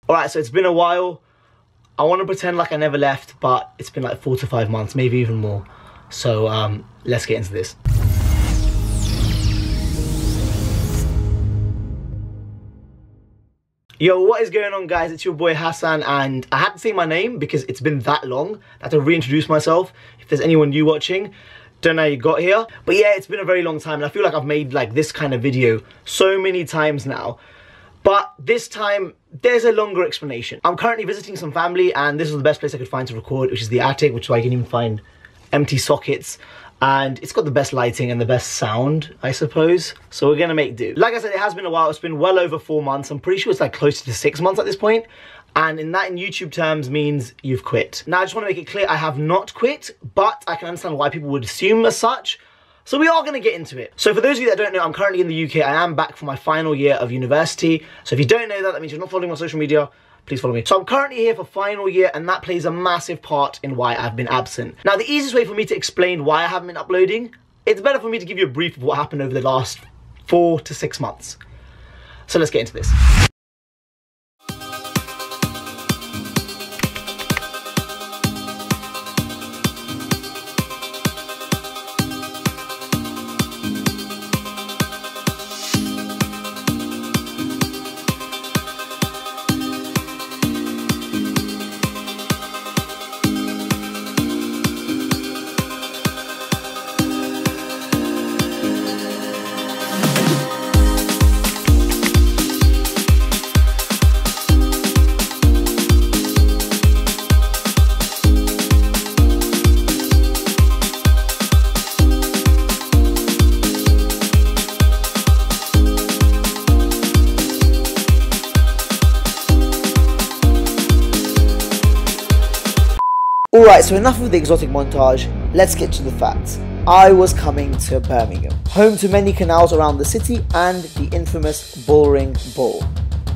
Alright, so it's been a while. I want to pretend like I never left, but it's been like 4 to 5 months, maybe even more. So let's get into this. Yo, what is going on, guys? It's your boy Hassan, and I had to say my name because it's been that long. I had to reintroduce myself. If there's anyone new watching, don't know how you got here. But yeah, it's been a very long time, and I feel like I've made like this kind of video so many times now. But this time, there's a longer explanation. I'm currently visiting some family, and this was the best place I could find to record, which is the attic, which is why I can even find empty sockets. And it's got the best lighting and the best sound, I suppose. So we're gonna make do. Like I said, it has been a while. It's been well over 4 months. I'm pretty sure it's like closer to 6 months at this point. And in YouTube terms means you've quit. Now, I just wanna make it clear, I have not quit, but I can understand why people would assume as such. So we are gonna get into it. So for those of you that don't know, I'm currently in the UK. I am back for my final year of university. So if you don't know that, that means you're not following my social media. Please follow me. So I'm currently here for final year, and that plays a massive part in why I've been absent. Now, the easiest way for me to explain why I haven't been uploading, it's better for me to give you a brief of what happened over the last 4 to 6 months. So let's get into this. Alright, so enough of the exotic montage, let's get to the facts. I was coming to Birmingham, home to many canals around the city and the infamous Bullring Bull,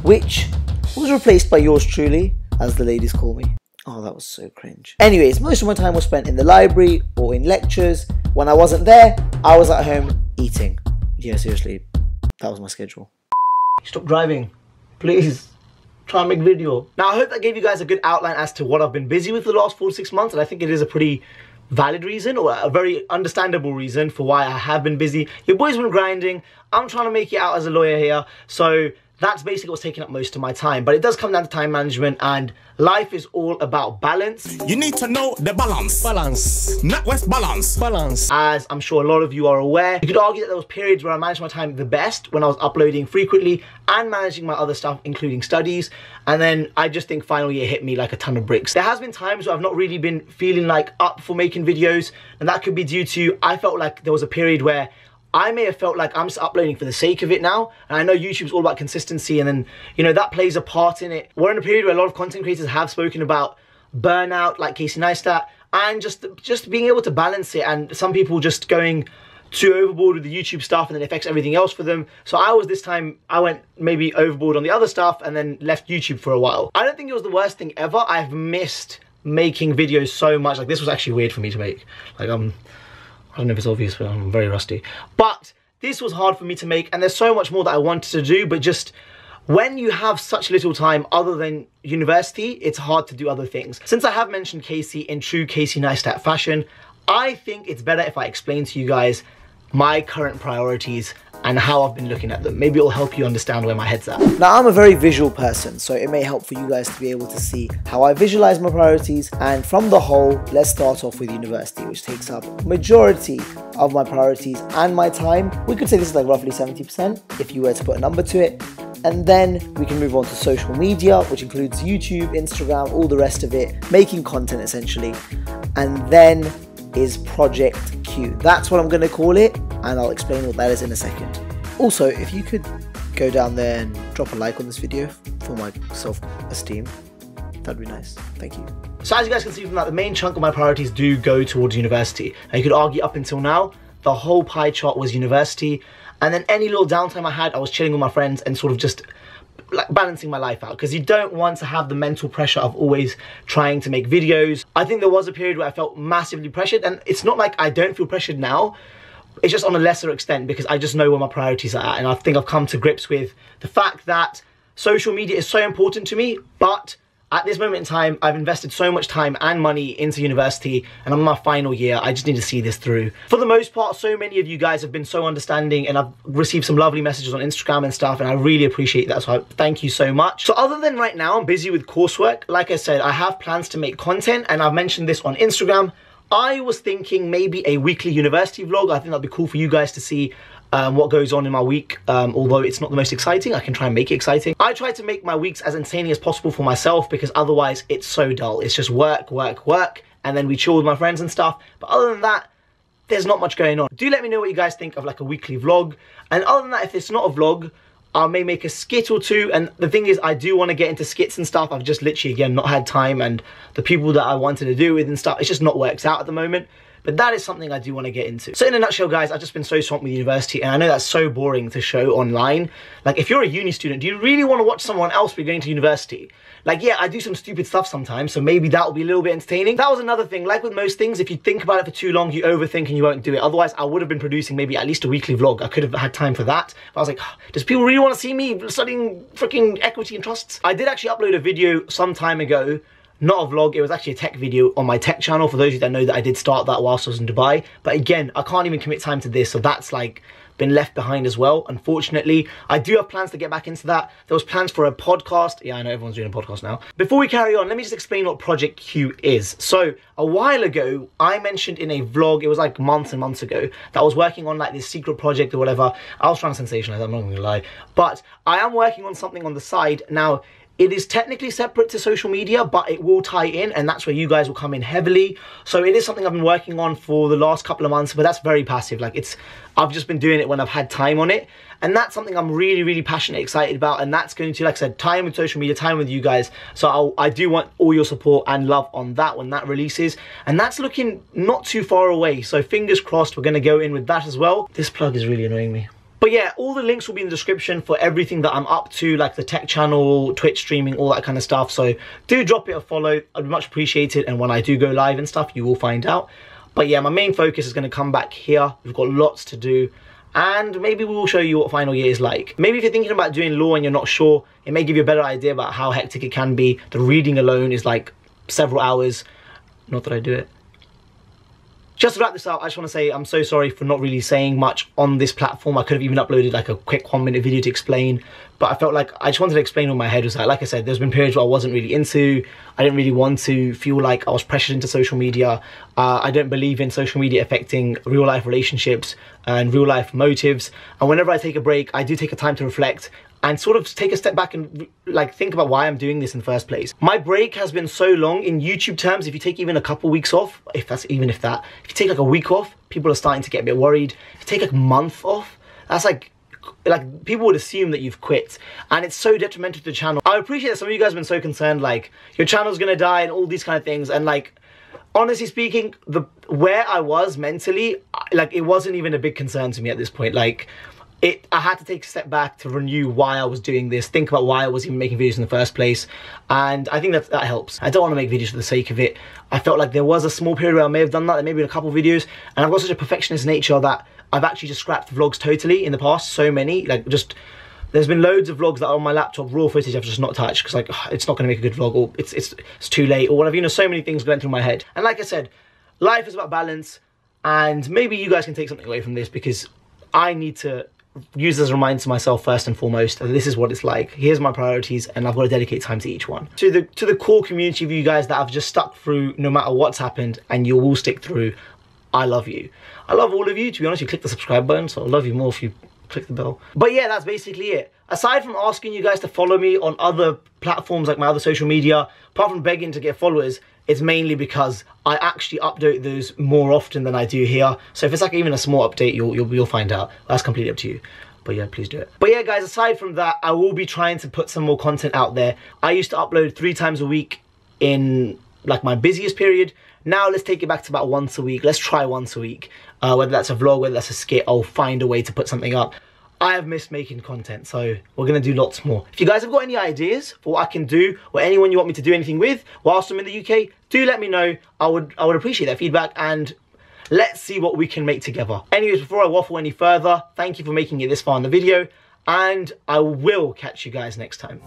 which was replaced by yours truly, as the ladies call me. Oh, that was so cringe. Anyways, most of my time was spent in the library or in lectures. When I wasn't there, I was at home eating. Yeah, seriously, that was my schedule. Stop driving, please. Try and make video. Now, I hope that gave you guys a good outline as to what I've been busy with for the last 4 to 6 months, and I think it is a pretty valid reason, or a very understandable reason for why I have been busy. Your boy's been grinding. I'm trying to make it out as a lawyer here, so that's basically what's taking up most of my time. But it does come down to time management, and life is all about balance. You need to know the balance. Balance. Not West balance. Balance. As I'm sure a lot of you are aware, you could argue that there was periods where I managed my time the best, when I was uploading frequently and managing my other stuff, including studies. And then I just think final year hit me like a ton of bricks. There has been times where I've not really been feeling like up for making videos, and that could be due to, I felt like there was a period where I may have felt like I'm just uploading for the sake of it now. And I know YouTube's all about consistency, and then, you know, that plays a part in it. We're in a period where a lot of content creators have spoken about burnout, like Casey Neistat, and just being able to balance it, and some people just going too overboard with the YouTube stuff, and then it affects everything else for them. So I went maybe overboard on the other stuff and then left YouTube for a while. I don't think it was the worst thing ever. I've missed making videos so much. Like, this was actually weird for me to make. Like, I don't know if it's obvious, but I'm very rusty. But this was hard for me to make, and there's so much more that I wanted to do, but just when you have such little time other than university, it's hard to do other things. Since I have mentioned Casey in true Casey Neistat fashion, I think it's better if I explain to you guys my current priorities and how I've been looking at them. Maybe it'll help you understand where my head's at. Now, I'm a very visual person, so it may help for you guys to be able to see how I visualize my priorities. And from the whole, let's start off with university, which takes up majority of my priorities and my time. We could say this is like roughly 70% if you were to put a number to it. And then we can move on to social media, which includes YouTube, Instagram, all the rest of it, making content essentially. And then is Project Q. That's what I'm going to call it, and I'll explain what that is in a second. Also, if you could go down there and drop a like on this video for my self-esteem, that'd be nice. Thank you. So as you guys can see from that, the main chunk of my priorities do go towards university. Now, you could argue up until now, the whole pie chart was university, and then any little downtime I had, I was chilling with my friends and sort of just like balancing my life out, because you don't want to have the mental pressure of always trying to make videos. I think there was a period where I felt massively pressured, and it's not like I don't feel pressured now, it's just on a lesser extent because I just know where my priorities are at, and I think I've come to grips with the fact that social media is so important to me, but at this moment in time, I've invested so much time and money into university, and I'm in my final year. I just need to see this through. For the most part, so many of you guys have been so understanding, and I've received some lovely messages on Instagram and stuff, and I really appreciate that, so thank you so much. So other than right now, I'm busy with coursework. Like I said, I have plans to make content, and I've mentioned this on Instagram. I was thinking maybe a weekly university vlog. I think that'd be cool for you guys to see what goes on in my week, although it's not the most exciting. I can try and make it exciting. I try to make my weeks as entertaining as possible for myself, because otherwise it's so dull. It's just work, work, work, and then we chill with my friends and stuff. But other than that, there's not much going on. Do let me know what you guys think of like a weekly vlog. And other than that, if it's not a vlog, I may make a skit or two. And the thing is, I do want to get into skits and stuff. I've just literally, again, not had time, and the people that I wanted to do with and stuff, it's just not worked out at the moment. But that is something I do want to get into. So in a nutshell, guys, I've just been so swamped with university, and I know that's so boring to show online. Like, if you're a uni student, do you really want to watch someone else be going to university? Like, yeah, I do some stupid stuff sometimes, so maybe that'll be a little bit entertaining. That was another thing. Like with most things, if you think about it for too long, you overthink and you won't do it. Otherwise, I would have been producing maybe at least a weekly vlog. I could have had time for that. But I was like, oh, does people really want to see me studying freaking equity and trusts? I did actually upload a video some time ago. Not a vlog, it was actually a tech video on my tech channel, for those of you that know that I did start that whilst I was in Dubai. But again, I can't even commit time to this, so that's like been left behind as well, unfortunately. I do have plans to get back into that. There was plans for a podcast. Yeah, I know everyone's doing a podcast now. Before we carry on, let me just explain what Project Q is. So a while ago, I mentioned in a vlog, it was like months and months ago, that I was working on like this secret project or whatever. I was trying to sensationalize, I'm not gonna lie. But I am working on something on the side. Now, it is technically separate to social media, but it will tie in, and that's where you guys will come in heavily. So it is something I've been working on for the last couple of months, but that's very passive. Like, I've just been doing it when I've had time on it. And that's something I'm really, really passionate, excited about. And that's going to, like I said, tie in with social media, tie in with you guys. So I do want all your support and love on that when that releases. And that's looking not too far away. So fingers crossed, we're gonna go in with that as well. This plug is really annoying me. But yeah, all the links will be in the description for everything that I'm up to, like the tech channel, Twitch streaming, all that kind of stuff. So do drop it a follow, I'd be much appreciated. And when I do go live and stuff, you will find out. But yeah, my main focus is going to come back here. We've got lots to do. And maybe we will show you what final year is like. Maybe if you're thinking about doing law and you're not sure, it may give you a better idea about how hectic it can be. The reading alone is like several hours. Not that I do it. Just to wrap this up, I just want to say I'm so sorry for not really saying much on this platform. I could have even uploaded like a quick 1-minute video to explain, but I felt like I just wanted to explain what my head was at. Like I said, there's been periods where I wasn't really into, I didn't really want to feel like I was pressured into social media. I don't believe in social media affecting real life relationships and real life motives. And whenever I take a break, I do take a time to reflect and sort of take a step back and like think about why I'm doing this in the first place. My break has been so long in YouTube terms. If you take even a couple weeks off, if you take like a week off, people are starting to get a bit worried. If you take like a month off, that's like people would assume that you've quit, and it's so detrimental to the channel. I appreciate that some of you guys have been so concerned, like your channel's gonna die and all these kind of things, and like honestly speaking, where I was mentally, like it wasn't even a big concern to me at this point. Like I had to take a step back to renew why I was doing this, think about why I was even making videos in the first place, and I think that helps. I don't want to make videos for the sake of it. I felt like there was a small period where I may have done that, maybe in a couple of videos, and I've got such a perfectionist nature that I've actually just scrapped vlogs totally in the past, so many, like just, there's been loads of vlogs that are on my laptop, raw footage I've just not touched, because like, it's not going to make a good vlog, or it's too late, or whatever, you know, so many things going through my head. And like I said, life is about balance, and maybe you guys can take something away from this, because I need to use as a reminder to myself first and foremost that this is what it's like. Here's my priorities, and I've got to dedicate time to each one. To the core community of you guys that have just stuck through no matter what's happened, and you will stick through, I love you. I love all of you. To be honest, you click the subscribe button, so I love you more if you click the bell. But yeah, that's basically it. Aside from asking you guys to follow me on other platforms like my other social media, apart from begging to get followers, it's mainly because I actually update those more often than I do here. So if it's like even a small update, you'll find out. That's completely up to you. But yeah, please do it. But yeah, guys, aside from that, I will be trying to put some more content out there. I used to upload 3 times a week in like my busiest period. Now let's take it back to about once a week. Let's try once a week. Whether that's a vlog, whether that's a skit, I'll find a way to put something up. I have missed making content, so we're gonna do lots more. If you guys have got any ideas for what I can do, or anyone you want me to do anything with whilst I'm in the UK, do let me know. I would appreciate that feedback, and let's see what we can make together. Anyways, before I waffle any further, thank you for making it this far in the video. and I will catch you guys next time.